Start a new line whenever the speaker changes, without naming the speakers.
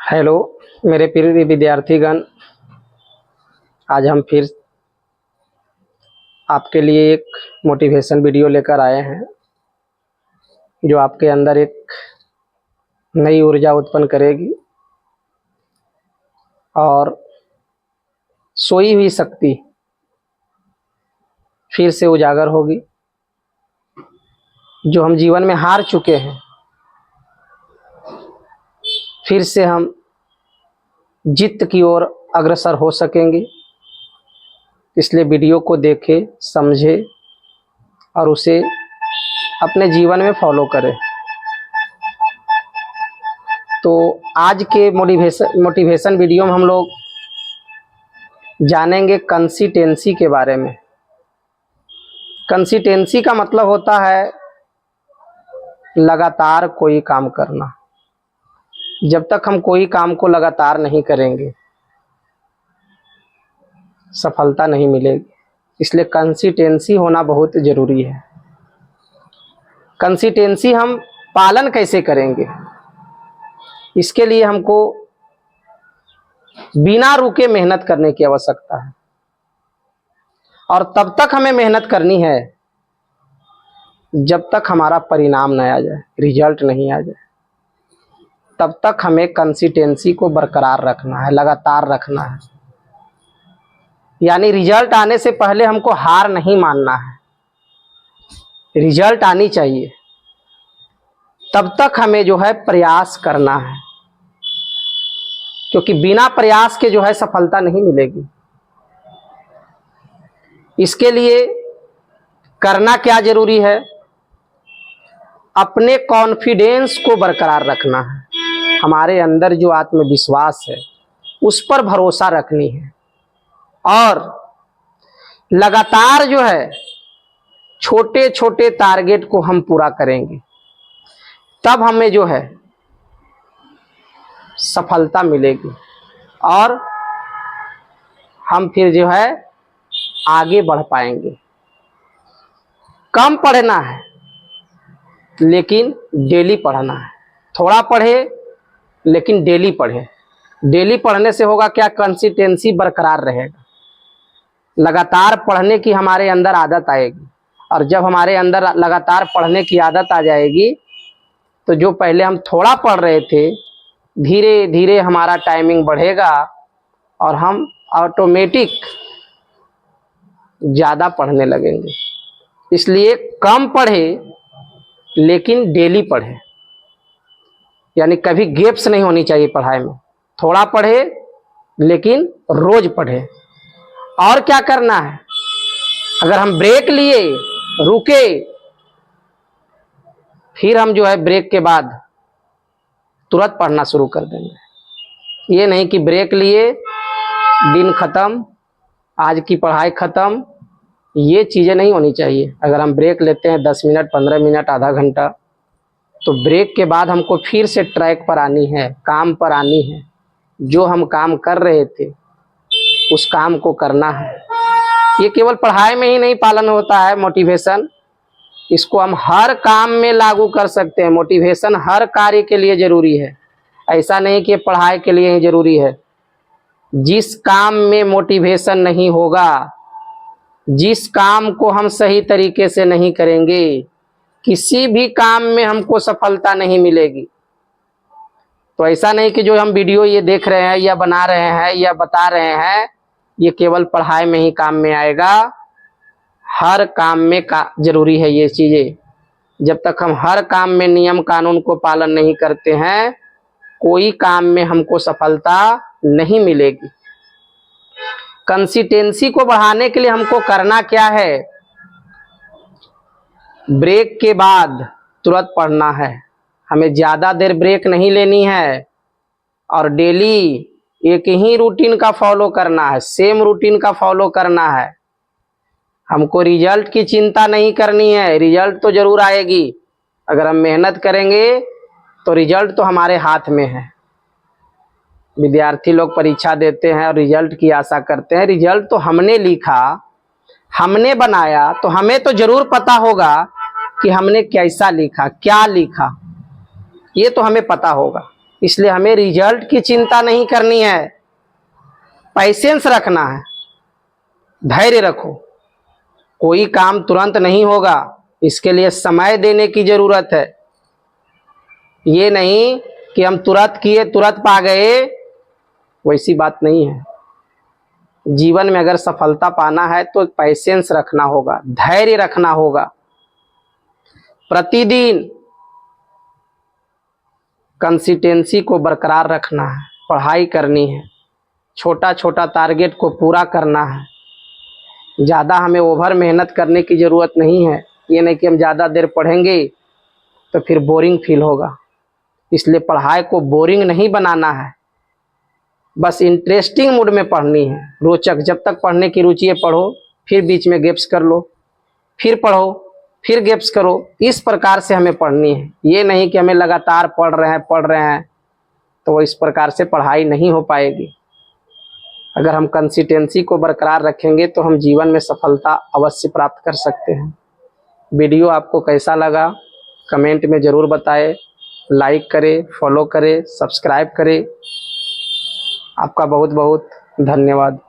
Hello मेरे प्रिय विद्यार्थीगण, आज हम फिर आपके लिए एक मोटिवेशन वीडियो लेकर आए हैं जो आपके अंदर एक नई ऊर्जा उत्पन्न करेगी और सोई हुई शक्ति फिर से उजागर होगी। जो हम जीवन में हार चुके हैं, फिर से हम जीत की ओर अग्रसर हो सकेंगे। इसलिए वीडियो को देखें, समझें और उसे अपने जीवन में फॉलो करें। तो आज के मोटिवेशन वीडियो में हम लोग जानेंगे कंसिस्टेंसी के बारे में। कंसिस्टेंसी का मतलब होता है लगातार कोई काम करना। जब तक हम कोई काम को लगातार नहीं करेंगे, सफलता नहीं मिलेगी। इसलिए कंसिस्टेंसी होना बहुत ज़रूरी है। कंसिस्टेंसी हम पालन कैसे करेंगे, इसके लिए हमको बिना रुके मेहनत करने की आवश्यकता है। और तब तक हमें मेहनत करनी है जब तक हमारा परिणाम न आ जाए, रिजल्ट नहीं आ जाए। तब तक हमें कंसिस्टेंसी को बरकरार रखना है, लगातार रखना है। यानी रिजल्ट आने से पहले हमको हार नहीं मानना है। रिजल्ट आनी चाहिए, तब तक हमें जो है प्रयास करना है, क्योंकि बिना प्रयास के जो है सफलता नहीं मिलेगी। इसके लिए करना क्या जरूरी है? अपने कॉन्फिडेंस को बरकरार रखना है। हमारे अंदर जो आत्मविश्वास है उस पर भरोसा रखनी है और लगातार जो है छोटे छोटे टारगेट को हम पूरा करेंगे, तब हमें जो है सफलता मिलेगी और हम फिर जो है आगे बढ़ पाएंगे। कम पढ़ना है लेकिन डेली पढ़ना है। थोड़ा पढ़े लेकिन डेली पढ़े। डेली पढ़ने से होगा क्या? कंसिस्टेंसी बरकरार रहेगा। लगातार पढ़ने की हमारे अंदर आदत आएगी और जब हमारे अंदर लगातार पढ़ने की आदत आ जाएगी तो जो पहले हम थोड़ा पढ़ रहे थे, धीरे धीरे हमारा टाइमिंग बढ़ेगा और हम ऑटोमेटिक ज़्यादा पढ़ने लगेंगे। इसलिए कम पढ़े लेकिन डेली पढ़े। यानी कभी गैप्स नहीं होनी चाहिए पढ़ाई में। थोड़ा पढ़े लेकिन रोज पढ़े। और क्या करना है? अगर हम ब्रेक लिए, रुके, फिर हम जो है ब्रेक के बाद तुरंत पढ़ना शुरू कर देंगे। ये नहीं कि ब्रेक लिए, दिन खत्म, आज की पढ़ाई खत्म। ये चीज़ें नहीं होनी चाहिए। अगर हम ब्रेक लेते हैं 10 मिनट, 15 मिनट, आधा घंटा, तो ब्रेक के बाद हमको फिर से ट्रैक पर आनी है, काम पर आनी है। जो हम काम कर रहे थे उस काम को करना है। ये केवल पढ़ाई में ही नहीं पालन होता है मोटिवेशन, इसको हम हर काम में लागू कर सकते हैं। मोटिवेशन हर कार्य के लिए ज़रूरी है। ऐसा नहीं कि पढ़ाई के लिए ही ज़रूरी है। जिस काम में मोटिवेशन नहीं होगा, जिस काम को हम सही तरीके से नहीं करेंगे, किसी भी काम में हमको सफलता नहीं मिलेगी। तो ऐसा नहीं कि जो हम वीडियो ये देख रहे हैं या बना रहे हैं या बता रहे हैं ये केवल पढ़ाई में ही काम में आएगा। हर काम में जरूरी है ये चीज़ें। जब तक हम हर काम में नियम कानून को पालन नहीं करते हैं, कोई काम में हमको सफलता नहीं मिलेगी। कंसिस्टेंसी को बढ़ाने के लिए हमको करना क्या है? ब्रेक के बाद तुरंत पढ़ना है। हमें ज़्यादा देर ब्रेक नहीं लेनी है और डेली एक ही रूटीन का फॉलो करना है, सेम रूटीन का फॉलो करना है। हमको रिजल्ट की चिंता नहीं करनी है। रिजल्ट तो ज़रूर आएगी। अगर हम मेहनत करेंगे तो रिजल्ट तो हमारे हाथ में है। विद्यार्थी लोग परीक्षा देते हैं और रिजल्ट की आशा करते हैं। रिजल्ट तो हमने लिखा, हमने बनाया, तो हमें तो ज़रूर पता होगा कि हमने कैसा लिखा, क्या लिखा। ये तो हमें पता होगा। इसलिए हमें रिजल्ट की चिंता नहीं करनी है, पेशेंस रखना है, धैर्य रखो। कोई काम तुरंत नहीं होगा, इसके लिए समय देने की जरूरत है। ये नहीं कि हम तुरंत किए तुरंत पा गए, वैसी बात नहीं है। जीवन में अगर सफलता पाना है तो पेशेंस रखना होगा, धैर्य रखना होगा। प्रतिदिन कंसिस्टेंसी को बरकरार रखना है, पढ़ाई करनी है, छोटा छोटा टारगेट को पूरा करना है। ज़्यादा हमें ओवर मेहनत करने की ज़रूरत नहीं है। ये नहीं कि हम ज़्यादा देर पढ़ेंगे तो फिर बोरिंग फील होगा, इसलिए पढ़ाई को बोरिंग नहीं बनाना है, बस इंटरेस्टिंग मूड में पढ़नी है, रोचक। जब तक पढ़ने की रुचि है पढ़ो, फिर बीच में गैप्स कर लो, फिर पढ़ो, फिर गैप्स करो। इस प्रकार से हमें पढ़नी है। ये नहीं कि हमें लगातार पढ़ रहे हैं तो इस प्रकार से पढ़ाई नहीं हो पाएगी। अगर हम कंसिस्टेंसी को बरकरार रखेंगे तो हम जीवन में सफलता अवश्य प्राप्त कर सकते हैं। वीडियो आपको कैसा लगा कमेंट में ज़रूर बताएं, लाइक करें, फॉलो करें, सब्सक्राइब करें। आपका बहुत बहुत धन्यवाद।